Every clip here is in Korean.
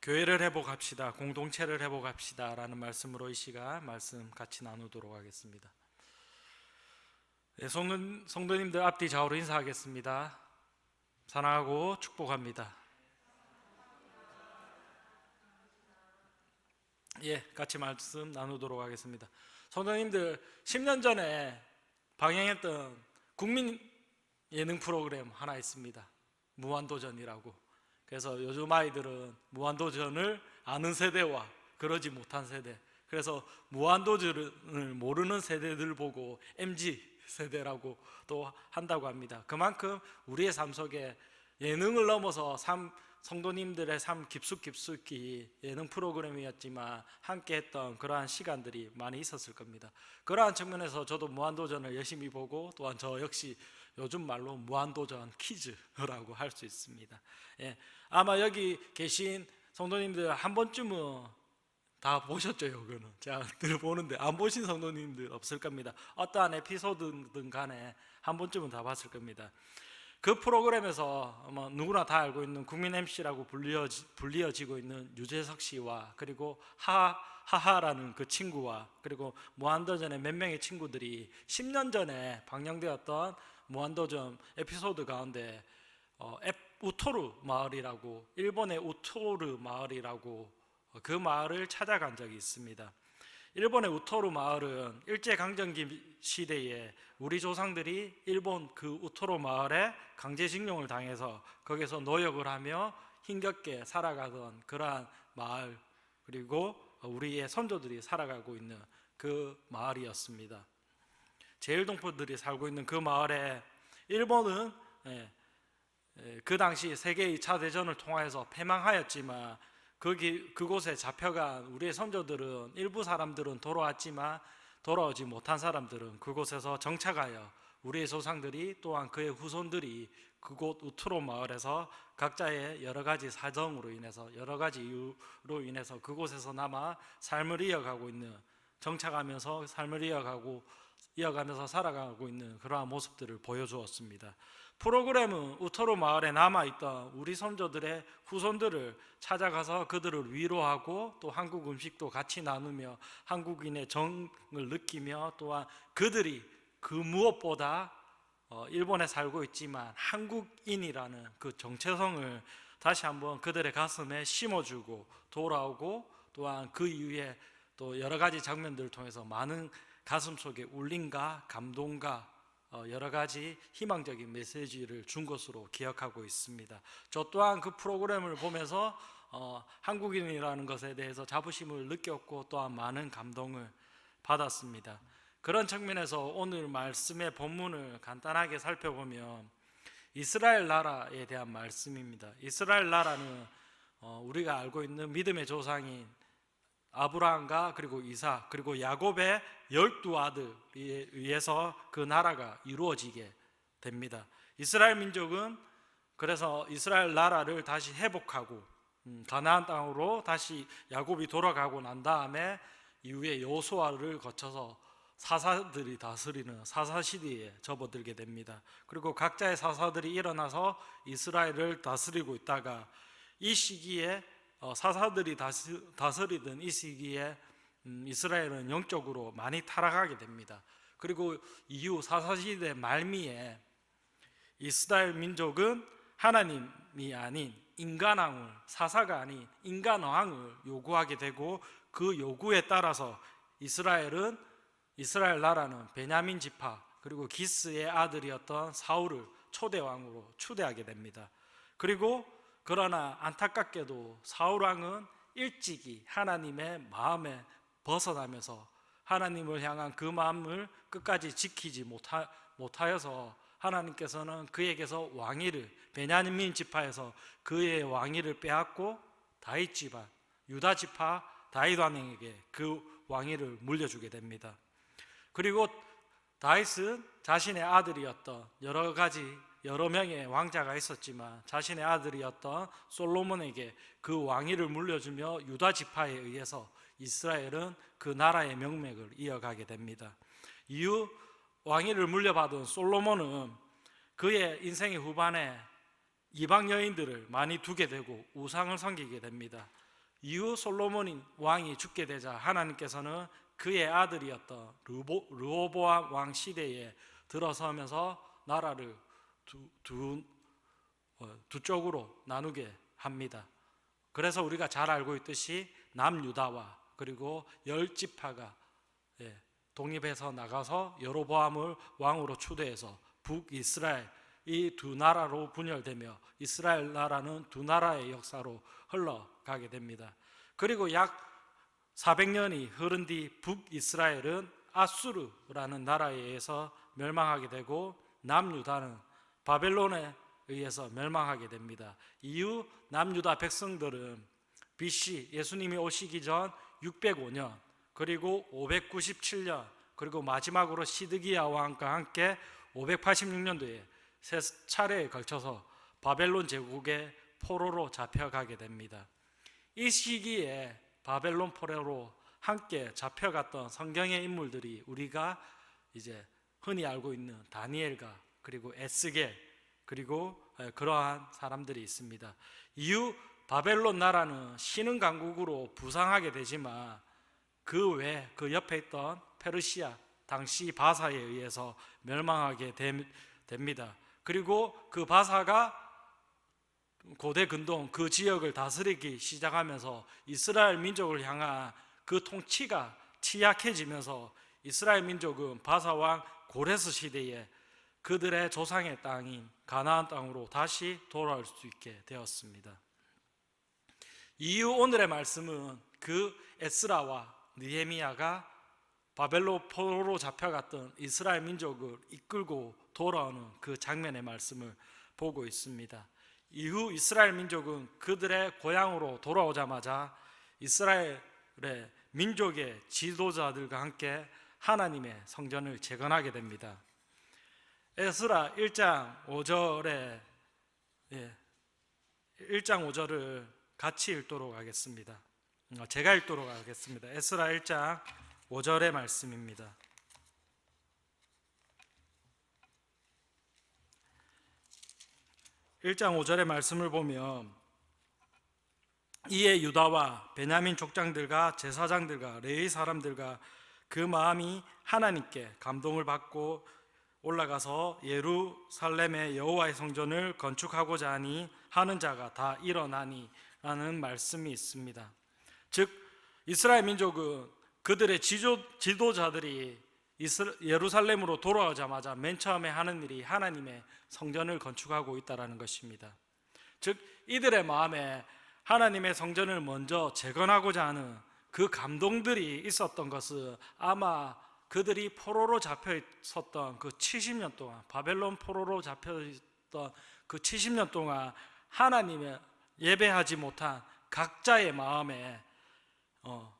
교회를 회복합시다, 공동체를 회복합시다 라는 말씀으로 이 시간 말씀 같이 나누도록 하겠습니다. 성도님들 앞뒤 좌우로 인사하겠습니다. 사랑하고 축복합니다. 같이 말씀 나누도록 하겠습니다. 성도님들, 10년 전에 방영했던 국민 예능 프로그램 하나 있습니다. 무한도전이라고. 그래서 요즘 아이들은 무한도전을 아는 세대와 그러지 못한 세대, 그래서 무한도전을 모르는 세대들 보고 MZ 세대라고 또 한다고 합니다. 그만큼 우리의 삶 속에 예능을 넘어서 성도님들의 삶 깊숙이 예능 프로그램이었지만 함께 했던 그러한 시간들이 많이 있었을 겁니다. 그러한 측면에서 저도 무한도전을 열심히 보고, 또한 저 역시 요즘 말로 무한도전 퀴즈라고 할 수 있습니다. 아마 여기 계신 성도님들 한 번쯤은 다 보셨죠? 이거는 제가 늘 보는데 안 보신 성도님들 없을 겁니다. 어떠한 에피소드든 간에 한 번쯤은 다 봤을 겁니다. 그 프로그램에서 누구나 다 알고 있는 국민 MC라고 불리어지고 있는 유재석 씨와, 그리고 하하라는 그 친구와, 그리고 무한도전의 몇 명의 친구들이 10년 전에 방영되었던 무한도전 에피소드 가운데 우토르 마을이라고, 일본의 우토르 마을이라고 그 마을을 찾아간 적이 있습니다. 일본의 우토르 마을은 일제강점기 시대에 우리 조상들이 일본 그 우토르 마을에 강제징용을 당해서 거기서 노역을 하며 힘겹게 살아가던 그러한 마을, 그리고 우리의 선조들이 살아가고 있는 그 마을이었습니다. 제일동포들이 살고 있는 그 마을에 일본은 그 당시 세계 2차 대전을 통해서 패망하였지만 그곳에 잡혀간 우리의 선조들은, 일부 사람들은 돌아왔지만 돌아오지 못한 사람들은 그곳에서 정착하여 우리의 조상들이, 또한 그의 후손들이 그곳 우트로 마을에서 각자의 여러 가지 사정으로 인해서, 여러 가지 이유로 인해서 그곳에서 남아 삶을 이어가고 있는, 정착하면서 삶을 이어가면서 살아가고 있는 그러한 모습들을 보여주었습니다. 프로그램은 우토르 마을에 남아있던 우리 선조들의 후손들을 찾아가서 그들을 위로하고, 또 한국 음식도 같이 나누며 한국인의 정을 느끼며, 또한 그들이 그 무엇보다 일본에 살고 있지만 한국인이라는 그 정체성을 다시 한번 그들의 가슴에 심어주고 돌아오고, 또한 그 이후에 또 여러 가지 장면들을 통해서 많은 가슴 속에 울림과 감동과 여러 가지 희망적인 메시지를 준 것으로 기억하고 있습니다. 저 또한 그 프로그램을 보면서 한국인이라는 것에 대해서 자부심을 느꼈고, 또한 많은 감동을 받았습니다. 그런 측면에서 오늘 말씀의 본문을 간단하게 살펴보면 이스라엘 나라에 대한 말씀입니다. 이스라엘 나라는 우리가 알고 있는 믿음의 조상인 아브라함과 그리고 이삭, 그리고 야곱의 12아들에 의해서 그 나라가 이루어지게 됩니다. 이스라엘 민족은 그래서 이스라엘 나라를 다시 회복하고 가나안 땅으로 다시 야곱이 돌아가고 난 다음에 이후에 여호수아를 거쳐서 사사들이 다스리는 사사시대에 접어들게 됩니다. 그리고 각자의 사사들이 일어나서 이스라엘을 다스리고 있다가 이 시기에 사사들이 다스리던 이 시기에 이스라엘은 영적으로 많이 타락하게 됩니다. 그리고 이후 사사시대 말미에 이스라엘 민족은 하나님이 아닌 인간왕을, 사사가 아닌 인간왕을 요구하게 되고, 그 요구에 따라서 이스라엘 나라는 베냐민 지파, 그리고 기스의 아들이었던 사울을 초대왕으로 추대하게 됩니다. 그러나 안타깝게도 사울 왕은 일찍이 하나님의 마음에 벗어나면서 하나님을 향한 그 마음을 끝까지 지키지 못하여서 하나님께서는 그에게서 왕위를, 베냐민 지파에서 그의 왕위를 빼앗고 다윗 집안, 유다 지파 다윗 왕에게 그 왕위를 물려주게 됩니다. 그리고 다윗은 자신의 아들이었던 여러 명의 왕자가 있었지만 자신의 아들이었던 솔로몬에게 그 왕위를 물려주며 유다 지파에 의해서 이스라엘은 그 나라의 명맥을 이어가게 됩니다. 이후 왕위를 물려받은 솔로몬은 그의 인생의 후반에 이방 여인들을 많이 두게 되고 우상을 섬기게 됩니다. 이후 솔로몬 왕이 죽게 되자 하나님께서는 그의 아들이었던 르호보암 왕 시대에 들어서면서 나라를 두 쪽으로 나누게 합니다. 그래서 우리가 잘 알고 있듯이 남유다와 그리고 10지파가 독립해서 나가서 여로보암을 왕으로 추대해서 북이스라엘 이 두 나라로 분열되며 이스라엘 나라는 두 나라의 역사로 흘러가게 됩니다. 그리고 약 400년이 흐른 뒤 북이스라엘은 아수르라는 나라에 의해서 멸망하게 되고 남유다는 바벨론에 의해서 멸망하게 됩니다. 이후 남유다 백성들은 BC 예수님이 오시기 전 605년 그리고 597년 그리고 마지막으로 시드기야 왕과 함께 586년도에 세 차례에 걸쳐서 바벨론 제국의 포로로 잡혀가게 됩니다. 이 시기에 바벨론 포로로 함께 잡혀갔던 성경의 인물들이 우리가 이제 흔히 알고 있는 다니엘과 그리고 에스겔 그리고 그러한 사람들이 있습니다. 이후 바벨론 나라는 신흥강국으로 부상하게 되지만 그 외 그 옆에 있던 페르시아 당시 바사에 의해서 멸망하게 됩니다. 그리고 그 바사가 고대 근동 그 지역을 다스리기 시작하면서 이스라엘 민족을 향한 그 통치가 취약해지면서 이스라엘 민족은 바사 왕 고레스 시대에 그들의 조상의 땅인 가나안 땅으로 다시 돌아올 수 있게 되었습니다. 이후 오늘의 말씀은 그 에스라와 느헤미야가 바벨론 포로로 잡혀갔던 이스라엘 민족을 이끌고 돌아오는 그 장면의 말씀을 보고 있습니다. 이후 이스라엘 민족은 그들의 고향으로 돌아오자마자 이스라엘의 민족의 지도자들과 함께 하나님의 성전을 재건하게 됩니다. 에스라 1장 5절에 1장 5절을 같이 읽도록 하겠습니다. 제가 읽도록 하겠습니다. 에스라 1장 5절의 말씀입니다. (1장 5절의) 말씀을 보면 이에 유다와 베냐민 족장들과 제사장들과 레위 사람들과 그 마음이 하나님께 감동을 받고 올라가서 예루살렘의 여호와의 성전을 건축하고자 하니 하는 자가 다 일어나니 라는 말씀이 있습니다. 즉 이스라엘 민족은 그들의 지도자들이 예루살렘으로 돌아오자마자 맨 처음에 하는 일이 하나님의 성전을 건축하고 있다는 것입니다. 즉 이들의 마음에 하나님의 성전을 먼저 재건하고자 하는 그 감동들이 있었던 것은 아마 그들이 포로로 잡혀 있었던 그 70년 동안 바벨론 포로로 잡혀 있던 그 70년 동안 하나님의 예배하지 못한 각자의 마음에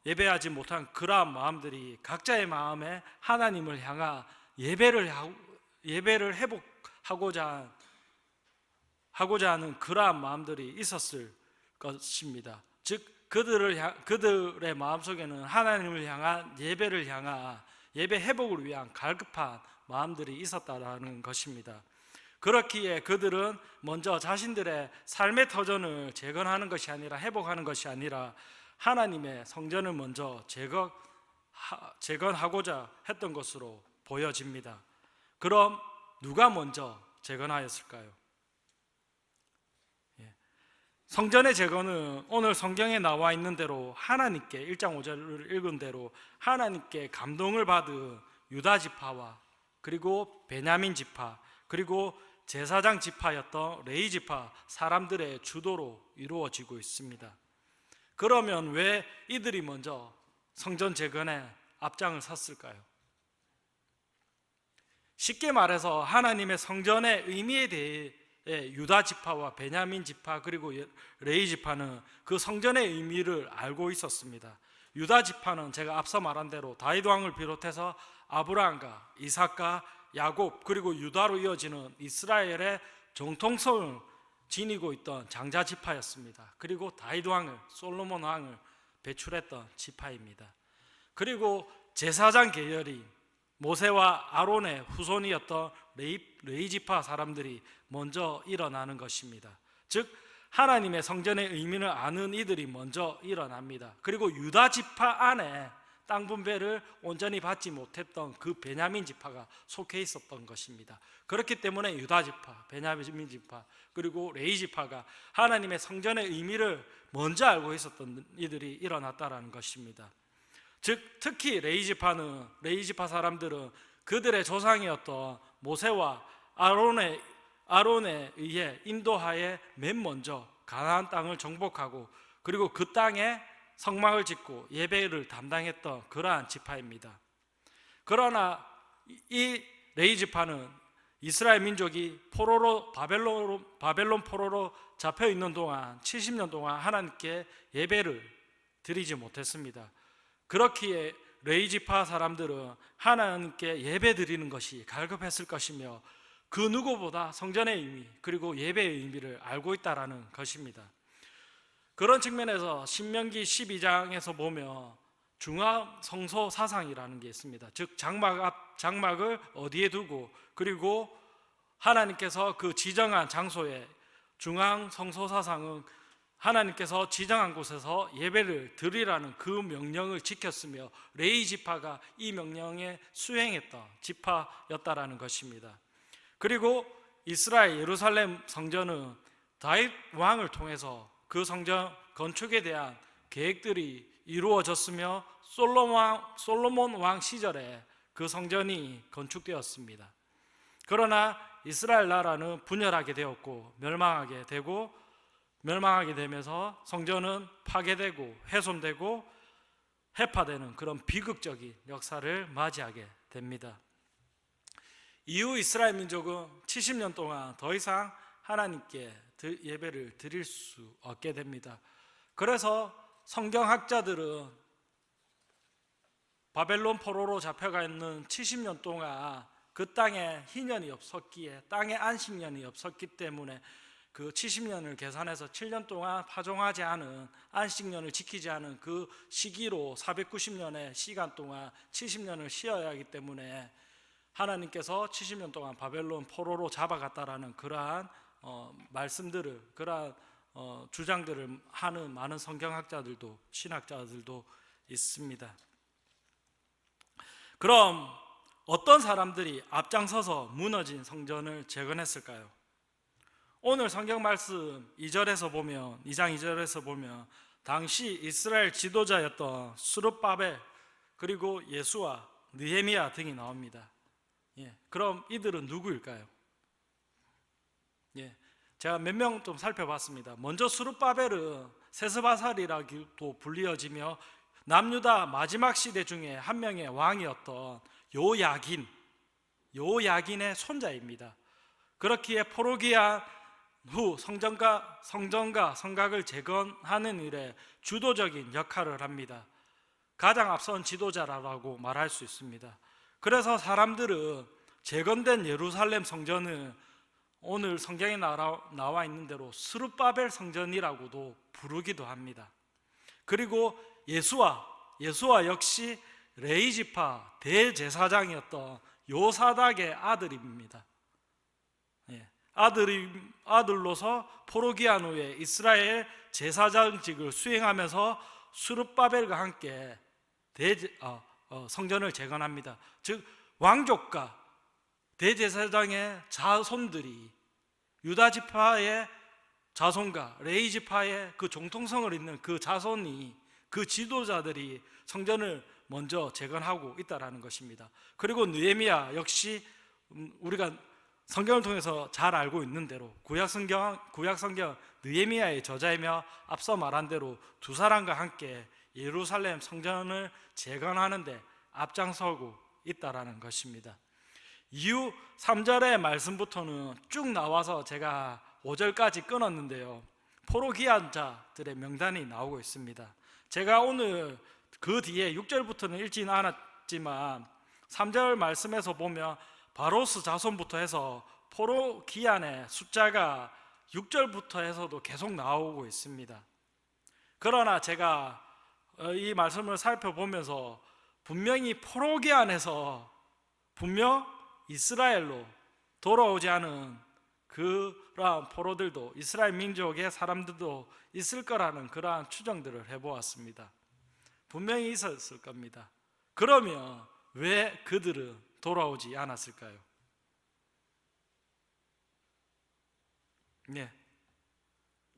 예배하지 못한 그러한 마음들이 각자의 마음에 하나님을 향한 예배를 회복하고자 하는 그러한 마음들이 있었을 것입니다. 즉 그들의 마음속에는 하나님을 향한 예배를 향한 예배 회복을 위한 갈급한 마음들이 있었다라는 것입니다. 그렇기에 그들은 먼저 자신들의 삶의 터전을 재건하는 것이 아니라 회복하는 것이 아니라 하나님의 성전을 먼저 재건하고자 했던 것으로 보여집니다. 그럼 누가 먼저 재건하였을까요? 성전의 재건은 오늘 성경에 나와 있는 대로 하나님께 1장 5절을 읽은 대로 하나님께 감동을 받은 유다 지파와 그리고 베냐민 지파 그리고 제사장 지파였던 레위 지파 사람들의 주도로 이루어지고 있습니다. 그러면 왜 이들이 먼저 성전 재건에 앞장을 섰을까요? 쉽게 말해서 하나님의 성전의 의미에 대해 유다 지파와 베냐민 지파 그리고 레위 지파는 그 성전의 의미를 알고 있었습니다. 유다 지파는 제가 앞서 말한 대로 다윗 왕을 비롯해서 아브라함과 이삭과 야곱 그리고 유다로 이어지는 이스라엘의 정통성을 지니고 있던 장자 지파였습니다. 그리고 다윗 왕을 솔로몬 왕을 배출했던 지파입니다. 그리고 제사장 계열인 모세와 아론의 후손이었던 레위 지파 사람들이 먼저 일어나는 것입니다. 즉 하나님의 성전의 의미를 아는 이들이 먼저 일어납니다. 그리고 유다 지파 안에 땅 분배를 온전히 받지 못했던 그 베냐민 지파가 속해 있었던 것입니다. 그렇기 때문에 유다 지파, 베냐민 지파, 그리고 레위 지파가 하나님의 성전의 의미를 먼저 알고 있었던 이들이 일어났다라는 것입니다. 즉 특히 레위 지파 사람들은 그들의 조상이었던 모세와 아론에 의해 인도하에 맨 먼저 가나안 땅을 정복하고 그리고 그 땅에 성막을 짓고 예배를 담당했던 그러한 지파입니다. 그러나 이 레위 지파는 이스라엘 민족이 바벨론 포로로 잡혀 있는 동안 70년 동안 하나님께 예배를 드리지 못했습니다. 그렇기에 레위 지파 사람들은 하나님께 예배 드리는 것이 갈급했을 것이며 그 누구보다 성전의 의미 그리고 예배의 의미를 알고 있다라는 것입니다. 그런 측면에서 신명기 12장에서 보면 중앙 성소 사상이라는 게 있습니다. 즉 장막을 어디에 두고 그리고 하나님께서 그 지정한 장소에 중앙 성소 사상은 하나님께서 지정한 곳에서 예배를 드리라는 그 명령을 지켰으며 레위 지파가 이 명령에 수행했던 지파였다라는 것입니다. 그리고 이스라엘 예루살렘 성전은 다윗 왕을 통해서 그 성전 건축에 대한 계획들이 이루어졌으며 솔로몬 왕 시절에 그 성전이 건축되었습니다. 그러나 이스라엘 나라는 분열하게 되었고 멸망하게 되면서 성전은 파괴되고 훼손되고 해파되는 그런 비극적인 역사를 맞이하게 됩니다. 이후 이스라엘 민족은 70년 동안 더 이상 하나님께 예배를 드릴 수 없게 됩니다. 그래서 성경학자들은 바벨론 포로로 잡혀가 있는 70년 동안 그 땅에 희년이 없었기에 땅에 안식년이 없었기 때문에 그 70년을 계산해서 7년 동안 파종하지 않은 안식년을 지키지 않은 그 시기로 490년의 시간 동안 70년을 쉬어야 하기 때문에 하나님께서 70년 동안 바벨론 포로로 잡아갔다라는 그러한 말씀들을 그러한 주장들을 하는 많은 성경학자들도 신학자들도 있습니다. 그럼 어떤 사람들이 앞장서서 무너진 성전을 재건했을까요? 오늘 성경 말씀 2장 2절에서 보면 당시 이스라엘 지도자였던 스룹바벨 그리고 예수와 느헤미야 등이 나옵니다. 그럼 이들은 누구일까요? 제가 몇 명 좀 살펴봤습니다. 먼저 스룹바벨은 세스바살이라고도 불리어지며 남유다 마지막 시대 중에 한 명의 왕이었던 요야긴의 손자입니다. 그렇기에 포로기한 후 성전과 성곽을 재건하는 일에 주도적인 역할을 합니다. 가장 앞선 지도자라고 말할 수 있습니다. 그래서 사람들은 재건된 예루살렘 성전을 오늘 성경에 나와 있는 대로 스룹바벨 성전이라고도 부르기도 합니다. 그리고 예수와 역시 레위 지파 대제사장이었던 요사닥의 아들입니다. 아들로서 포로기한 후에 이스라엘 제사장직을 수행하면서 스룹바벨과 함께 성전을 재건합니다. 즉 왕족과 대제사장의 자손들이 유다 지파의 자손과 레위 지파의 그 정통성을 잇는 그 자손이 그 지도자들이 성전을 먼저 재건하고 있다라는 것입니다. 그리고 느헤미야 역시 우리가 성경을 통해서 잘 알고 있는 대로 구약 성경 느헤미야의 저자이며 앞서 말한 대로 두 사람과 함께 예루살렘 성전을 재건하는 데 앞장서고 있다라는 것입니다. 이후 3절의 말씀부터는 쭉 나와서 제가 5절까지 끊었는데요, 포로기한 자들의 명단이 나오고 있습니다. 제가 오늘 그 뒤에 6절부터는 읽지는 않았지만 3절 말씀에서 보면 바로스 자손부터 해서 포로기한의 숫자가 6절부터 해서도 계속 나오고 있습니다. 그러나 제가 이 말씀을 살펴보면서 분명히 포로기한에서 분명 이스라엘로 돌아오지 않은 그러한 포로들도 이스라엘 민족의 사람들도 있을 거라는 그러한 추정들을 해보았습니다. 분명히 있었을 겁니다. 그러면 왜 그들은 돌아오지 않았을까요? 네,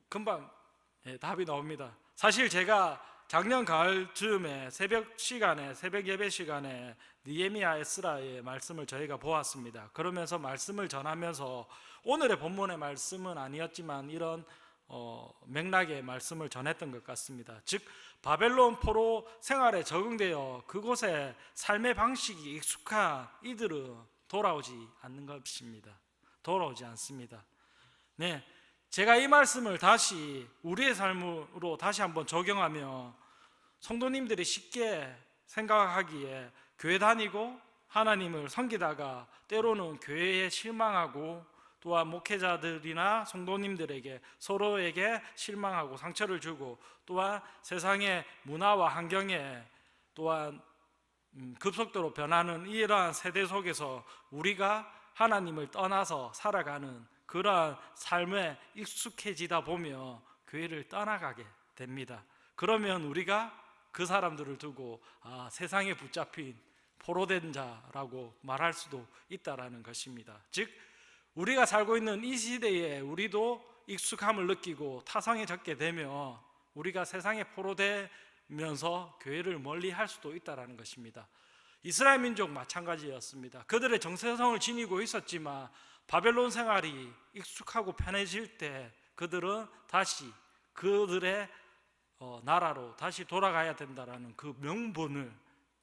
금방 답이 나옵니다. 사실 제가 작년 가을쯤에 새벽 예배 시간에 느헤미야 에스라의 말씀을 저희가 보았습니다. 그러면서 말씀을 전하면서 오늘의 본문의 말씀은 아니었지만 이런 맥락의 말씀을 전했던 것 같습니다. 즉 바벨론 포로 생활에 적응되어 그곳에 삶의 방식이 익숙한 이들은 돌아오지 않는 것입니다. 돌아오지 않습니다. 네, 제가 이 말씀을 다시 우리의 삶으로 다시 한번 적용하면 성도님들이 쉽게 생각하기에 교회 다니고 하나님을 섬기다가 때로는 교회에 실망하고 또한 목회자들이나 성도님들에게 서로에게 실망하고 상처를 주고 또한 세상의 문화와 환경에 또한 급속도로 변하는 이러한 세대 속에서 우리가 하나님을 떠나서 살아가는 그러한 삶에 익숙해지다 보면 교회를 떠나가게 됩니다. 그러면 우리가 그 사람들을 두고 세상에 붙잡힌 포로된 자라고 말할 수도 있다라는 것입니다. 즉 우리가 살고 있는 이 시대에 우리도 익숙함을 느끼고 타성에 젖게 되면 우리가 세상에 포로되면서 교회를 멀리할 수도 있다라는 것입니다. 이스라엘 민족 마찬가지였습니다. 그들의 정체성을 지니고 있었지만 바벨론 생활이 익숙하고 편해질 때 그들은 다시 그들의 나라로 다시 돌아가야 된다라는 그 명분을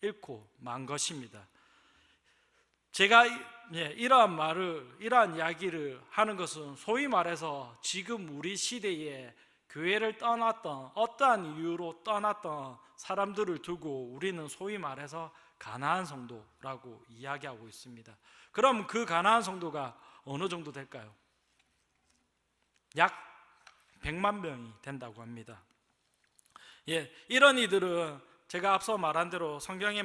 잃고 만 것입니다. 제가 이러한 이야기를 하는 것은 소위 말해서 지금 우리 시대에 교회를 떠났던 어떠한 이유로 떠났던 사람들을 두고 우리는 소위 말해서 가나안 성도라고 이야기하고 있습니다. 그럼 그 가나안 성도가 어느 정도 될까요? 약 100만 명이 된다고 합니다. 이런 이들은 제가 앞서 말한 대로 성경의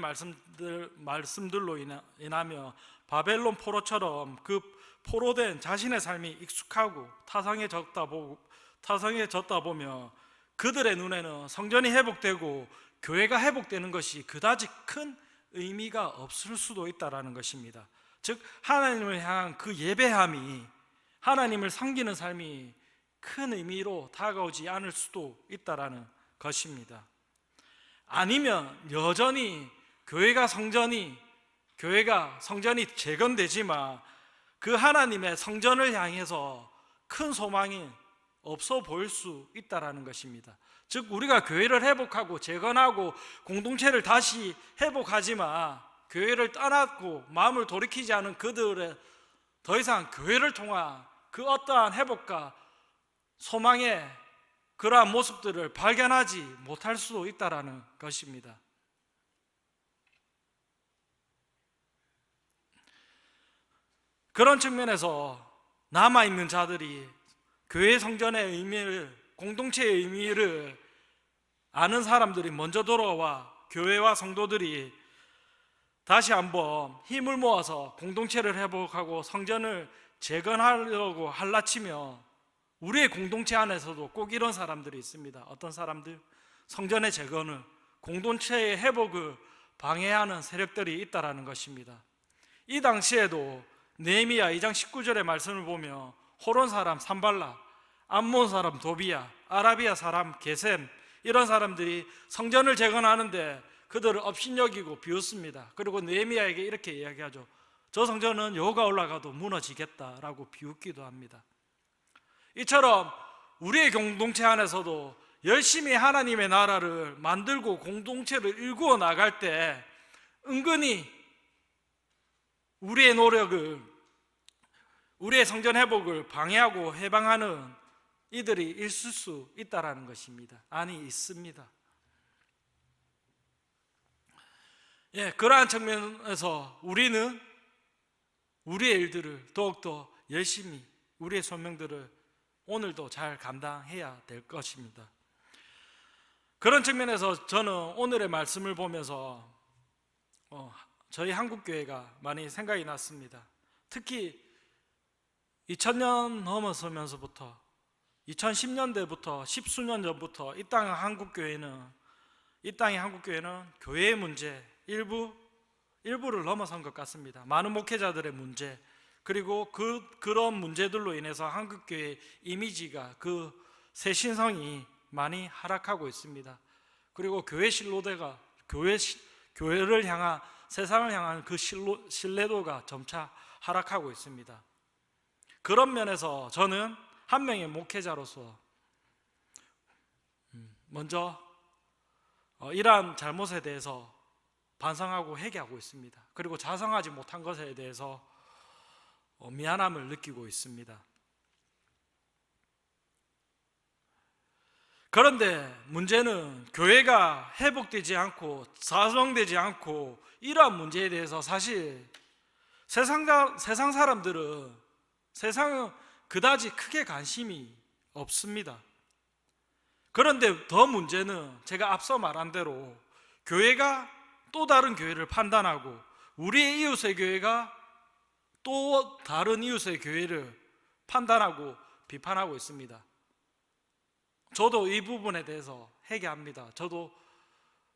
말씀들로 인하며 바벨론 포로처럼 그 포로된 자신의 삶이 익숙하고 타성에 젖다 보면 그들의 눈에는 성전이 회복되고 교회가 회복되는 것이 그다지 큰 의미가 없을 수도 있다는 것입니다. 즉 하나님을 향한 그 예배함이 하나님을 섬기는 삶이 큰 의미로 다가오지 않을 수도 있다는 것입니다. 아니면 여전히 교회가 성전이 재건되지만 그 하나님의 성전을 향해서 큰 소망이 없어 보일 수 있다는 것입니다. 즉 우리가 교회를 회복하고 재건하고 공동체를 다시 회복하지만 교회를 떠났고 마음을 돌이키지 않은 그들의 더 이상 교회를 통한 그 어떠한 회복과 소망의 그러한 모습들을 발견하지 못할 수도 있다는 것입니다. 그런 측면에서 남아있는 자들이 교회 성전의 의미를, 공동체의 의미를 아는 사람들이 먼저 돌아와 교회와 성도들이 다시 한번 힘을 모아서 공동체를 회복하고 성전을 재건하려고 할라치며 우리의 공동체 안에서도 꼭 이런 사람들이 있습니다. 어떤 사람들? 성전의 재건을, 공동체의 회복을 방해하는 세력들이 있다는 것입니다. 이 당시에도 느헤미야 2장 19절의 말씀을 보면 호론 사람 산발라, 암몬 사람 도비야, 아라비아 사람 게셈, 이런 사람들이 성전을 재건하는데 그들을 업신여기고 비웃습니다. 그리고 느헤미야에게 이렇게 이야기하죠. 저 성전은 여호가 올라가도 무너지겠다라고 비웃기도 합니다. 이처럼 우리의 공동체 안에서도 열심히 하나님의 나라를 만들고 공동체를 일구어 나갈 때 은근히 우리의 노력을, 우리의 성전 회복을 방해하고 해방하는 이들이 있을 수 있다는 것입니다. 아니, 있습니다. 그러한 측면에서 우리는 우리의 일들을 더욱더 열심히, 우리의 소명들을 오늘도 잘 감당해야 될 것입니다. 그런 측면에서 저는 오늘의 말씀을 보면서 저희 한국교회가 많이 생각이 났습니다. 특히 2000년 넘어서면서부터 2010년대부터 십수년 전부터 이 땅의 한국교회는 교회의 문제 일부를 넘어선 것 같습니다. 많은 목회자들의 문제, 그리고 그런 문제들로 인해서 한국교회의 이미지가, 그 새신성이 많이 하락하고 있습니다. 그리고 교회 신뢰도가, 교회를 향한, 세상을 향한 그 신뢰도가 점차 하락하고 있습니다. 그런 면에서 저는 한 명의 목회자로서 먼저 이러한 잘못에 대해서 반성하고 회개하고 있습니다. 그리고 자성하지 못한 것에 대해서 미안함을 느끼고 있습니다. 그런데 문제는 교회가 회복되지 않고 자성되지 않고 이러한 문제에 대해서 사실 세상 사람들은, 세상은 그다지 크게 관심이 없습니다. 그런데 더 문제는 제가 앞서 말한 대로 교회가 또 다른 교회를 판단하고 우리의 이웃의 교회가 또 다른 이웃의 교회를 판단하고 비판하고 있습니다. 저도 이 부분에 대해서 회개합니다. 저도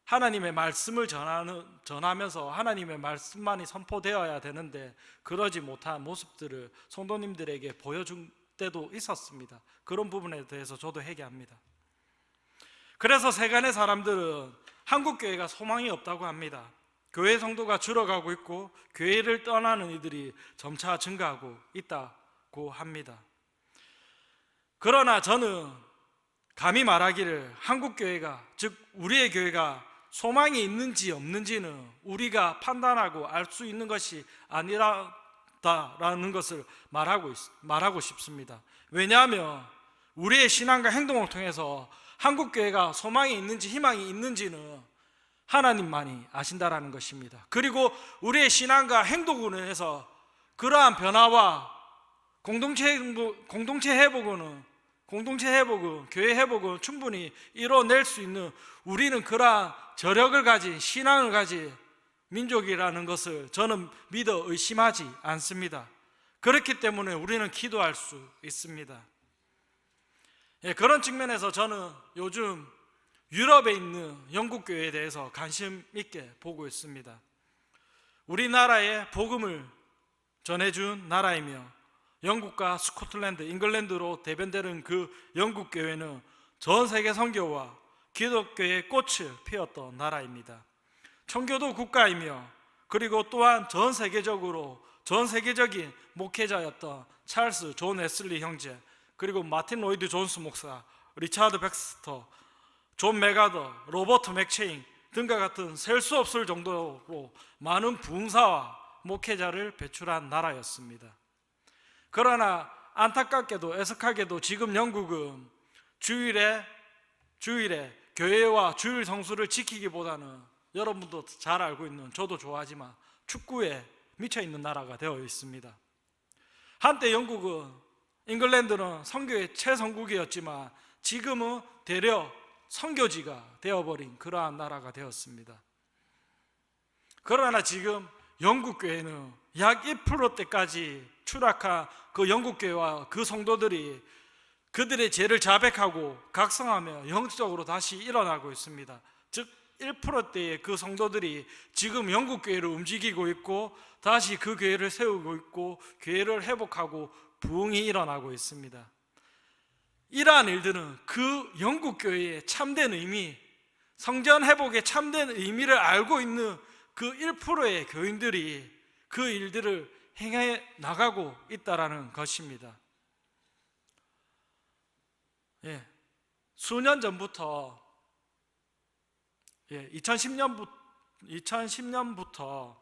하나님의 말씀을 전하면서 하나님의 말씀만이 선포되어야 되는데 그러지 못한 모습들을 성도님들에게 보여준 때도 있었습니다. 그런 부분에 대해서 저도 회개합니다. 그래서 세간의 사람들은 한국교회가 소망이 없다고 합니다. 교회 성도가 줄어가고 있고 교회를 떠나는 이들이 점차 증가하고 있다고 합니다. 그러나 저는 감히 말하기를 한국교회가, 즉 우리의 교회가 소망이 있는지 없는지는 우리가 판단하고 알 수 있는 것이 아니라는 것을 말하고 싶습니다. 왜냐하면 우리의 신앙과 행동을 통해서 한국교회가 소망이 있는지 희망이 있는지는 하나님만이 아신다라는 것입니다. 그리고 우리의 신앙과 행동으로 해서 그러한 변화와 공동체 회복은, 교회 회복은 충분히 이뤄낼 수 있는, 우리는 그러한 저력을 가진, 신앙을 가진 민족이라는 것을 저는 믿어 의심하지 않습니다. 그렇기 때문에 우리는 기도할 수 있습니다. 그런 측면에서 저는 요즘 유럽에 있는 영국교회에 대해서 관심 있게 보고 있습니다. 우리나라에 복음을 전해준 나라이며 영국과 스코틀랜드, 잉글랜드로 대변되는 그 영국교회는 전 세계 선교와 기독교의 꽃을 피웠던 나라입니다. 청교도 국가이며 그리고 또한 전 세계적인 목회자였던 찰스 존 웨슬리 형제, 그리고 마틴 로이드 존스 목사, 리차드 백스터, 존 맥아더, 로버트 맥체인 등과 같은 셀 수 없을 정도로 많은 부흥사와 목회자를 배출한 나라였습니다. 그러나 안타깝게도 애석하게도 지금 영국은 주일에 교회와 주일 성수를 지키기보다는, 여러분도 잘 알고 있는, 저도 좋아하지만 축구에 미쳐있는 나라가 되어 있습니다. 한때 영국은, 잉글랜드는 선교의 최성국이었지만 지금은 대려 선교지가 되어버린 그러한 나라가 되었습니다. 그러나 지금 영국교회는 약 1%대까지 추락한 그 영국교회와 그 성도들이 그들의 죄를 자백하고 각성하며 영적으로 다시 일어나고 있습니다. 즉 1%대의 그 성도들이 지금 영국교회를 움직이고 있고 다시 그 교회를 세우고 있고 교회를 회복하고 부흥이 일어나고 있습니다. 이러한 일들은 그 영국교회의 참된 의미, 성전 회복의 참된 의미를 알고 있는 그 1%의 교인들이 그 일들을 행해 나가고 있다라는 것입니다. 수년 전부터 2010년부터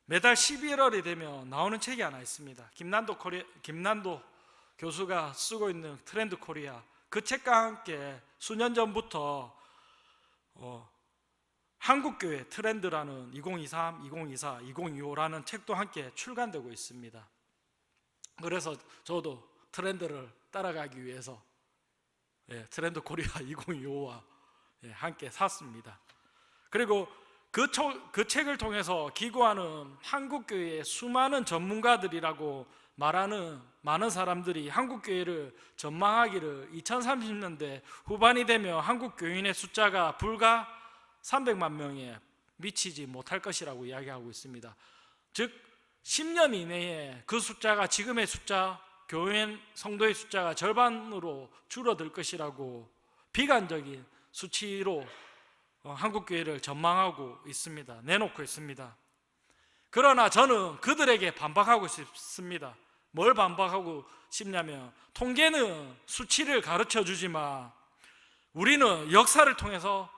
매달 11월이 되면 나오는 책이 하나 있습니다. 김난도 교수가 쓰고 있는 트렌드 코리아, 그 책과 함께 수년 전부터 한국교회 트렌드라는 2023, 2024, 2025라는 책도 함께 출간되고 있습니다. 그래서 저도 트렌드를 따라가기 위해서 트렌드 코리아 2025와 함께 샀습니다. 그리고 그 책을 통해서 기고하는 한국교회의 수많은 전문가들이라고 말하는 많은 사람들이 한국교회를 전망하기를 2030년대 후반이 되면 한국 교인의 숫자가 불과 300만 명에 미치지 못할 것이라고 이야기하고 있습니다. 즉 10년 이내에 그 숫자가 지금의 숫자, 교인 성도의 숫자가 절반으로 줄어들 것이라고 비관적인 수치로 한국교회를 전망하고 있습니다. 내놓고 있습니다. 그러나 저는 그들에게 반박하고 싶습니다. 뭘 반박하고 싶냐면, 통계는 수치를 가르쳐 주지만 우리는 역사를 통해서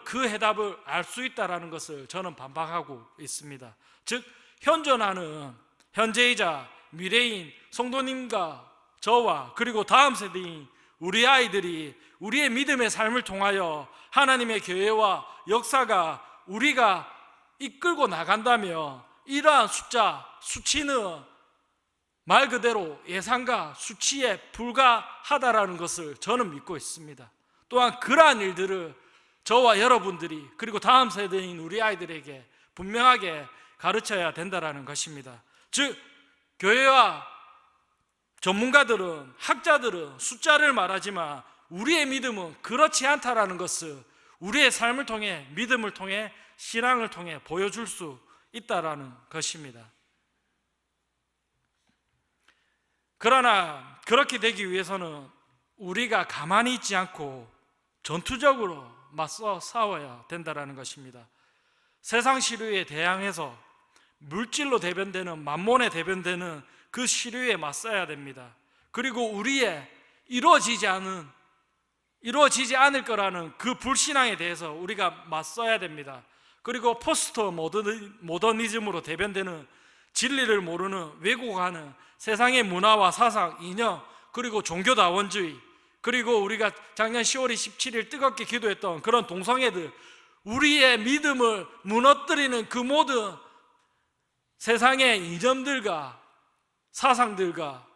그 해답을 알 수 있다는 것을 저는 반박하고 있습니다. 즉 현존하는 현재이자 미래인 성도님과 저와 그리고 다음 세대인 우리 아이들이 우리의 믿음의 삶을 통하여 하나님의 교회와 역사가 우리가 이끌고 나간다면 이러한 수치는 말 그대로 예상과 수치에 불과하다라는 것을 저는 믿고 있습니다. 또한 그러한 일들을 저와 여러분들이 그리고 다음 세대인 우리 아이들에게 분명하게 가르쳐야 된다는 것입니다. 즉 교회와 전문가들은, 학자들은 숫자를 말하지만 우리의 믿음은 그렇지 않다라는 것을 우리의 삶을 통해, 믿음을 통해, 신앙을 통해 보여줄 수 있다라는 것입니다. 그러나 그렇게 되기 위해서는 우리가 가만히 있지 않고 전투적으로 맞서 싸워야 된다는 것입니다. 세상 시류에 대항해서 물질로 대변되는, 만몬에 대변되는 그 시류에 맞서야 됩니다. 그리고 우리의 이루어지지 않을 거라는 그 불신앙에 대해서 우리가 맞서야 됩니다. 그리고 포스트 모더니즘으로 대변되는 진리를 모르는, 왜곡하는 세상의 문화와 사상, 이념, 그리고 종교다원주의, 그리고 우리가 작년 10월 27일 뜨겁게 기도했던 그런 동성애들, 우리의 믿음을 무너뜨리는 그 모든 세상의 이념들과 사상들과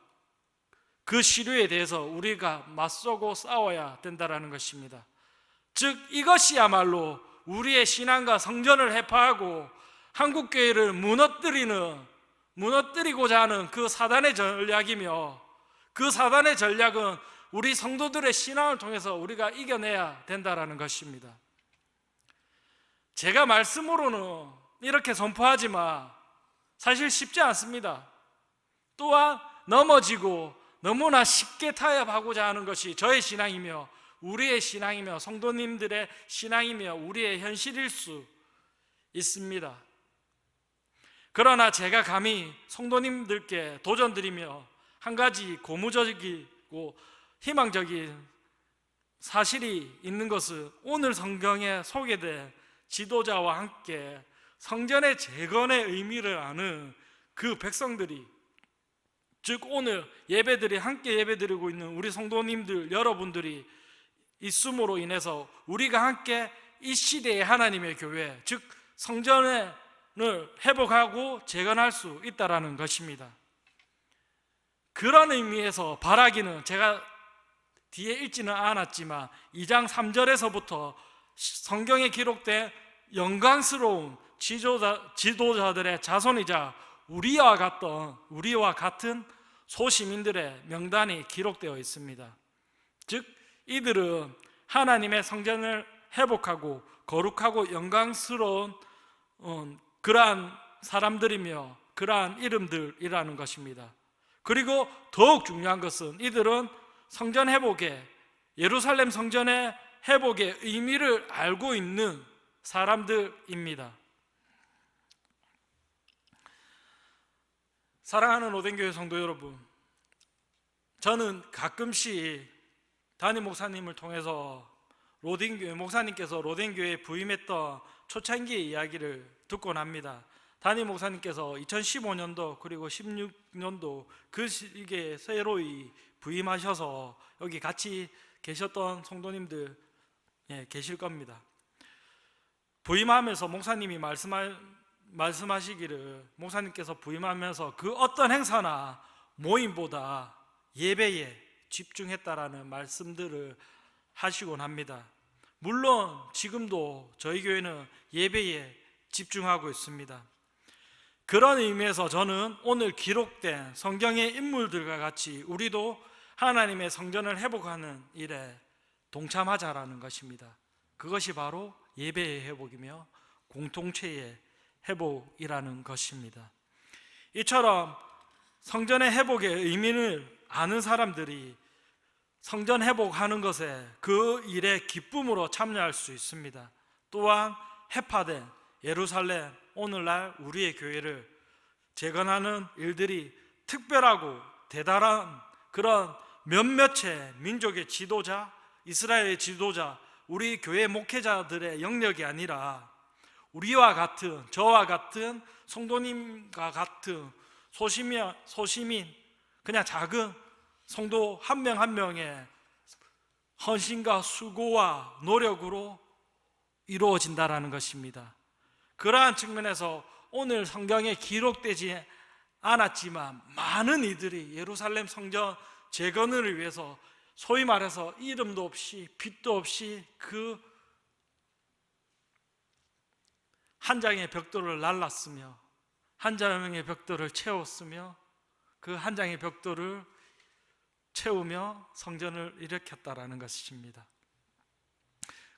그 시류에 대해서 우리가 맞서고 싸워야 된다는 것입니다. 즉 이것이야말로 우리의 신앙과 성전을 해파하고 한국교회를 무너뜨리고자 하는 그 사단의 전략이며, 그 사단의 전략은 우리 성도들의 신앙을 통해서 우리가 이겨내야 된다는 것입니다. 제가 말씀으로는 이렇게 선포하지만 사실 쉽지 않습니다. 또한 넘어지고 너무나 쉽게 타협하고자 하는 것이 저의 신앙이며 우리의 신앙이며 성도님들의 신앙이며 우리의 현실일 수 있습니다. 그러나 제가 감히 성도님들께 도전드리며 한 가지 고무적이고 희망적인 사실이 있는 것은, 오늘 성경에 소개된 지도자와 함께 성전의 재건의 의미를 아는 그 백성들이, 즉 오늘 함께 예배드리고 있는 우리 성도님들 여러분들이 있음으로 인해서 우리가 함께 이 시대의 하나님의 교회, 즉 성전을 회복하고 재건할 수 있다는 것입니다. 그런 의미에서 바라기는 제가 뒤에 읽지는 않았지만 2장 3절에서부터 성경에 기록된 영광스러운 지도자들의 자손이자 우리와 같은 소시민들의 명단이 기록되어 있습니다. 즉 이들은 하나님의 성전을 회복하고 거룩하고 영광스러운 그러한 사람들이며 그러한 이름들이라는 것입니다. 그리고 더욱 중요한 것은 이들은 성전 회복의, 예루살렘 성전의 회복의 의미를 알고 있는 사람들입니다. 사랑하는 로덴교회 성도 여러분, 저는 가끔씩 담임 목사님을 통해서 목사님께서 로덴교회에 부임했던 초창기의 이야기를 듣곤 합니다. 담임 목사님께서 2015년도 그리고 16년도 그 시기에 새로이 부임하셔서 여기 같이 계셨던 성도님들 계실 겁니다. 부임하면서 목사님이 말씀하시기를, 목사님께서 부임하면서 그 어떤 행사나 모임보다 예배에 집중했다라는 말씀들을 하시곤 합니다. 물론 지금도 저희 교회는 예배에 집중하고 있습니다. 그런 의미에서 저는 오늘 기록된 성경의 인물들과 같이 우리도 하나님의 성전을 회복하는 일에 동참하자라는 것입니다. 그것이 바로 예배의 회복이며 공동체의 회복이라는 것입니다. 이처럼 성전의 회복의 의미를 아는 사람들이 성전 회복하는 것에 그 일에 기쁨으로 참여할 수 있습니다. 또한 해파된 예루살렘, 오늘날 우리의 교회를 재건하는 일들이 특별하고 대단한 그런 몇몇의 민족의 지도자, 이스라엘의 지도자, 우리 교회 목회자들의 영역이 아니라 우리와 같은, 저와 같은 성도님과 같은 소시민, 그냥 작은 성도 한 명 한 명의 헌신과 수고와 노력으로 이루어진다라는 것입니다. 그러한 측면에서 오늘 성경에 기록되지 않았지만 많은 이들이 예루살렘 성전 재건을 위해서 소위 말해서 이름도 없이 빛도 없이 그 한 장의 벽돌을 날랐으며 한 장의 벽돌을 채웠으며 그 한 장의 벽돌을 채우며 성전을 일으켰다라는 것입니다.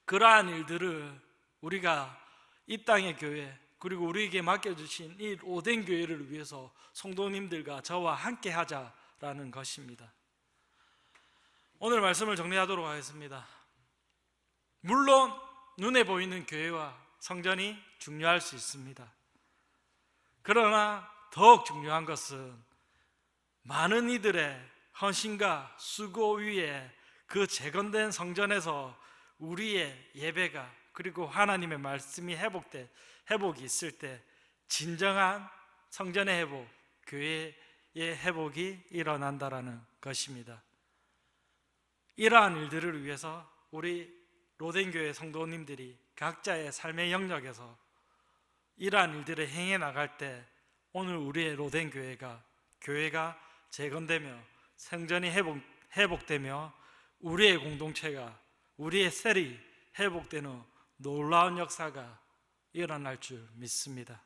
그러한 일들을 우리가 이 땅의 교회, 그리고 우리에게 맡겨주신 이 로덴 교회를 위해서 성도님들과 저와 함께 하자라는 것입니다. 오늘 말씀을 정리하도록 하겠습니다. 물론 눈에 보이는 교회와 성전이 중요할 수 있습니다. 그러나 더욱 중요한 것은 많은 이들의 헌신과 수고 위에 그 재건된 성전에서 우리의 예배가, 그리고 하나님의 말씀이 회복이 있을 때 진정한 성전의 회복, 교회의 회복이 일어난다라는 것입니다. 이러한 일들을 위해서 우리 로덴교회 성도님들이 각자의 삶의 영역에서 이러한 일들을 행해 나갈 때 오늘 우리의 로덴교회가, 교회가 재건되며 성전이 회복되며 우리의 공동체가, 우리의 셀이 회복되는 놀라운 역사가 일어날 줄 믿습니다.